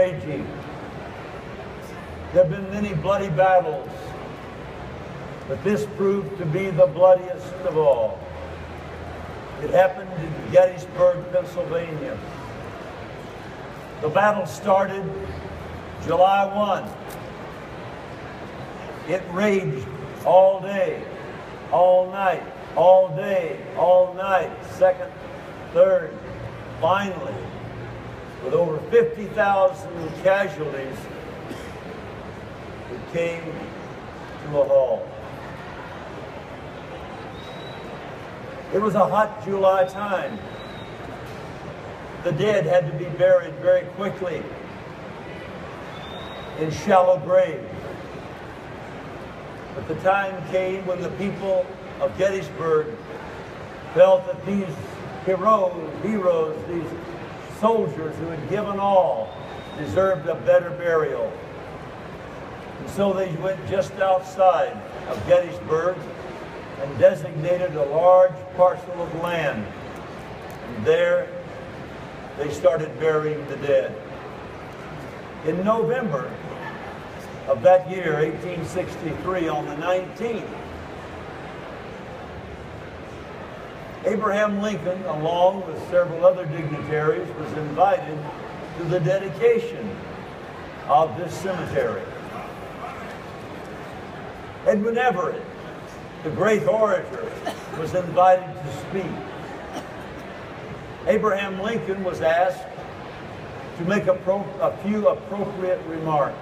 raging. There have been many bloody battles, but this proved to be the bloodiest of all. It happened in Gettysburg, Pennsylvania. The battle started July 1. It raged all day, all night, all day, all night, second, third, finally, with over 50,000 casualties, it came to a halt. It was a hot July time. The dead had to be buried very quickly in shallow graves. But the time came when the people of Gettysburg felt that these heroes, these soldiers who had given all, deserved a better burial. And so they went just outside of Gettysburg and designated a large parcel of land. And there they started burying the dead. In November of that year, 1863, on the 19th, Abraham Lincoln, along with several other dignitaries, was invited to the dedication of this cemetery. Edwin Everett, the great orator, was invited to speak. Abraham Lincoln was asked to make a few appropriate remarks.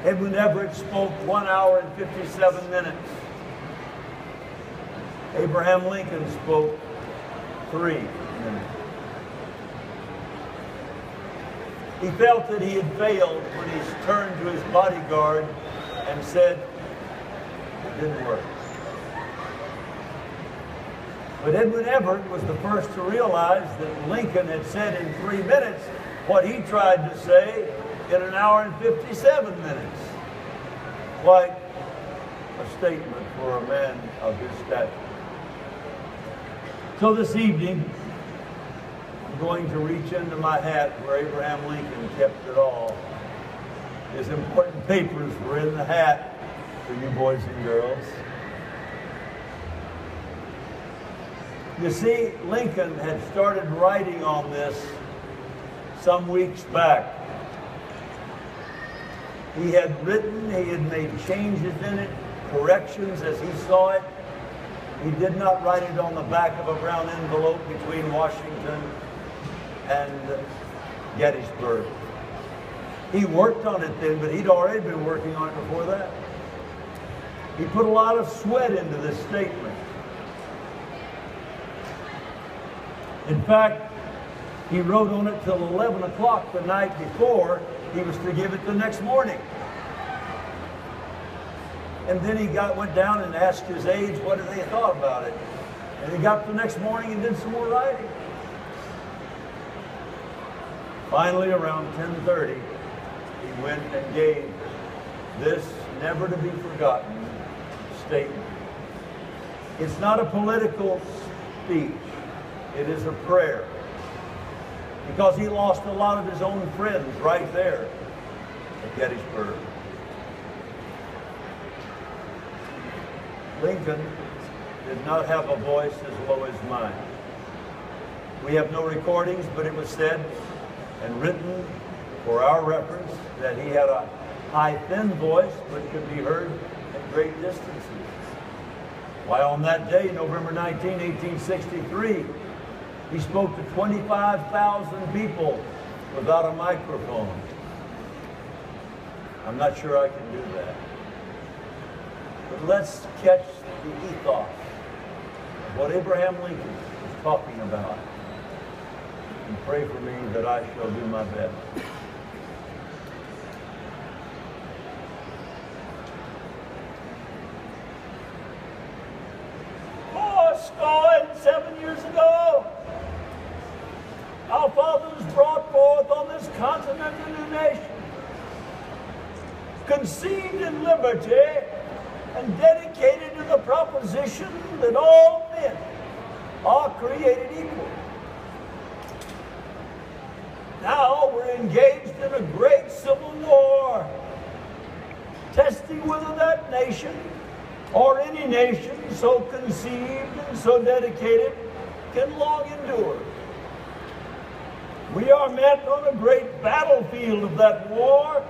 Edwin Everett spoke 1 hour and 57 minutes. Abraham Lincoln spoke 3 minutes. He felt that he had failed when he turned to his bodyguard and said, "It didn't work." But Edwin Everett was the first to realize that Lincoln had said in 3 minutes what he tried to say in 1 hour and 57 minutes. Quite a statement for a man of his stature. So this evening, I'm going to reach into my hat where Abraham Lincoln kept it all. His important papers were in the hat for you boys and girls. You see, Lincoln had started writing on this some weeks back. He had written, he had made changes in it, corrections as he saw it. He did not write it on the back of a brown envelope between Washington and Gettysburg. He worked on it then, but he'd already been working on it before that. He put a lot of sweat into this statement. In fact, he wrote on it till 11 o'clock the night before he was to give it the next morning. And then he went down and asked his aides what they thought about it. And he got up the next morning and did some more writing. Finally, around 10:30, he went and gave this never to be forgotten statement. It's not a political speech. It is a prayer. Because he lost a lot of his own friends right there at Gettysburg. Lincoln did not have a voice as low as mine. We have no recordings, but it was said and written for our reference that he had a high, thin voice, but could be heard at great distances. Why, on that day, November 19, 1863, he spoke to 25,000 people without a microphone. I'm not sure I can do that. But let's catch the ethos of what Abraham Lincoln was talking about. And pray for me that I shall do my best. Fourscore and 7 years ago, our fathers brought forth on this continent a new nation, conceived in liberty and dedicated to the proposition that all men are created equal. Now we're engaged in a great civil war, testing whether that nation or any nation so conceived and so dedicated can long endure. We are met on a great battlefield of that war.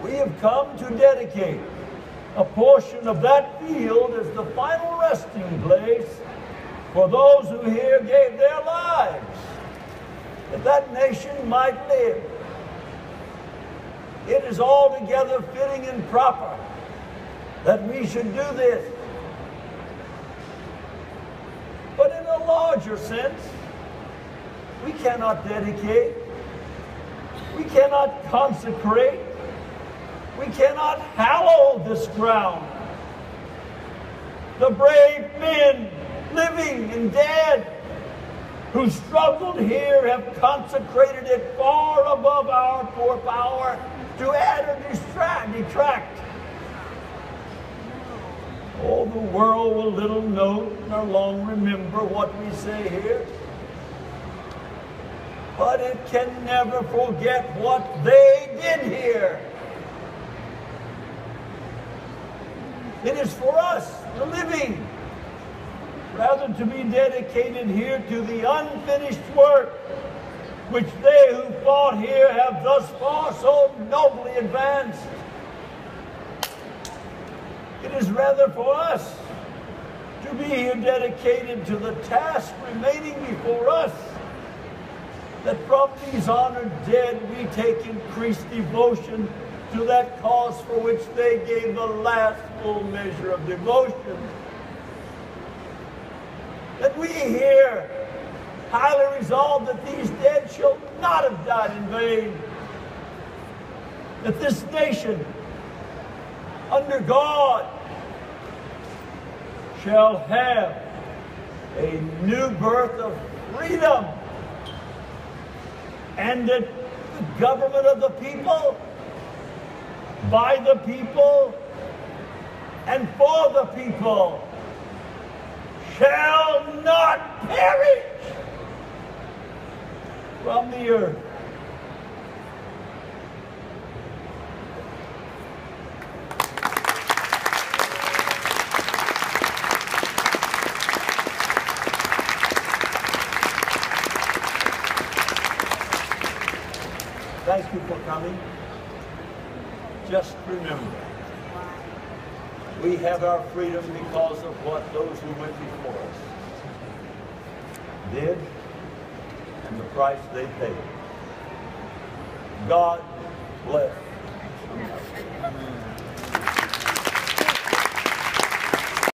We have come to dedicate a portion of that field as the final resting place for those who here gave their lives, that that nation might live. It is altogether fitting and proper that we should do this. But in a larger sense, we cannot dedicate, we cannot consecrate, we cannot hallow this ground. The brave men, living and dead, who struggled here have consecrated it far above our poor power to add or detract. Oh, the world will little note nor long remember what we say here, but it can never forget what they did here. It is for us, the living, rather to be dedicated here to the unfinished work which they who fought here have thus far so nobly advanced. It is rather for us to be here dedicated to the task remaining before us, that from these honored dead we take increased devotion to that cause for which they gave the last full measure of devotion. That we here highly resolve that these dead shall not have died in vain, that this nation under God shall have a new birth of freedom, and that the government of the people, by the people, and for the people shall not perish from the earth. Thank you for coming. Just remember, we have our freedom because of what those who went before us did and the price they paid. God bless